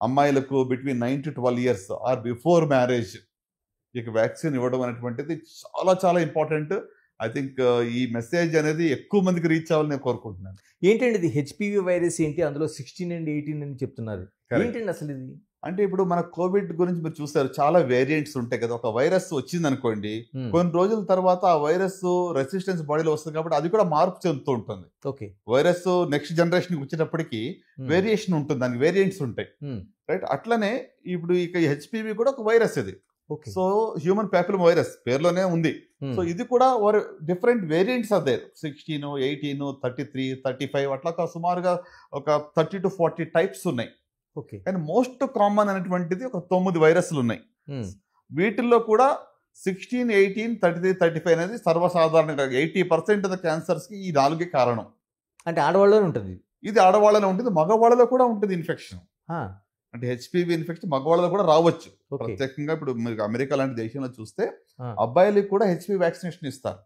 అమ్మాయిలకు between 9 to 12 years are before marriage ఇక vaccine ఇవ్వడం అనేటువంటిది చాలా చాలా ఇంపార్టెంట్. ఐ థింక్ ఈ మెసేజ్ అనేది ఎక్కువ మందికి రీచ్ అవ్వాలని నేను కోరుకుంటున్నాను. ఏంటండి ఇది హెచ్పివి వైరస్ ఏంటి, అందులో 16 and 18 అని చెప్తున్నారు, ఏంటండి అసలు ఇది? అంటే ఇప్పుడు మన కోవిడ్ గురించి మీరు చూసారు, చాలా వేరియంట్స్ ఉంటాయి కదా. ఒక వైరస్ వచ్చింది అనుకోండి, కొన్ని రోజుల తర్వాత ఆ వైరస్ రెసిస్టెన్స్ బాడీలో వస్తుంది కాబట్టి అది కూడా మార్పు చెందుతూ ఉంటుంది. ఓకే, వైరస్ నెక్స్ట్ జనరేషన్ వచ్చేటప్పటికి వేరియేషన్ ఉంటుంది, దానికి వేరియంట్స్ ఉంటాయి, రైట్. అట్లనే ఇప్పుడు ఇక హెచ్పివి కూడా ఒక వైరస్ ఇది. సో హ్యూమన్ ప్యాపిలోమా వైరస్ పేరులోనే ఉంది. సో ఇది కూడా డిఫరెంట్ వేరియంట్స్ అదే 16, 18, 33, 35 అట్లా సుమారుగా ఒక 30 to 40 టైప్స్ ఉన్నాయి. కానీ మోస్ట్ కామన్ అనేటువంటిది ఒక 9 వైరస్లు ఉన్నాయి. వీటిల్లో కూడా 16, 18, 33, 35 అనేది సర్వసాధారణంగా 80% ఆఫ్ ద క్యాన్సర్స్ కి ఈ 4 కారణం. అంటే ఆడవాళ్ళలో ఉంటుంది, ఇది ఆడవాళ్ళలో ఉంటుంది, మగవాళ్ళలో కూడా ఉంటుంది ఇన్ఫెక్షన్. అంటే హెచ్పివి ఇన్ఫెక్షన్ మగవాళ్ళలో కూడా రావచ్చు. ప్రత్యేకంగా ఇప్పుడు మీరు అమెరికా లాంటి దేశంలో చూస్తే అబ్బాయిలకు కూడా హెచ్పివి వ్యాక్సినేషన్ ఇస్తారు.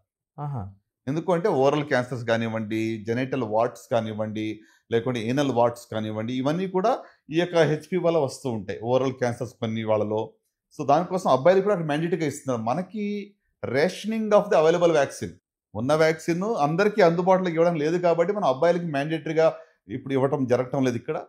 ఎందుకంటే ఓరల్ క్యాన్సర్స్ కానివ్వండి, జెనైటల్ వార్ట్స్ కానివ్వండి, లేకుంటే ఏనల్ వార్ట్స్ కానివ్వండి, ఇవన్నీ కూడా ఈ యొక్క హెచ్పి వల్ల వస్తూ ఉంటాయి, ఓరల్ క్యాన్సర్స్ కొన్ని వాళ్ళలో. సో దానికోసం అబ్బాయిలు కూడా మ్యాండేటరీగా ఇస్తున్నారు. మనకి rationing of the available vaccine, ఉన్న వ్యాక్సిన్ అందరికీ అందుబాటులోకి ఇవ్వడం లేదు కాబట్టి మనం అబ్బాయిలకి మ్యాండేటరీగా ఇప్పుడు ఇవ్వటం జరగటం లేదు ఇక్కడ.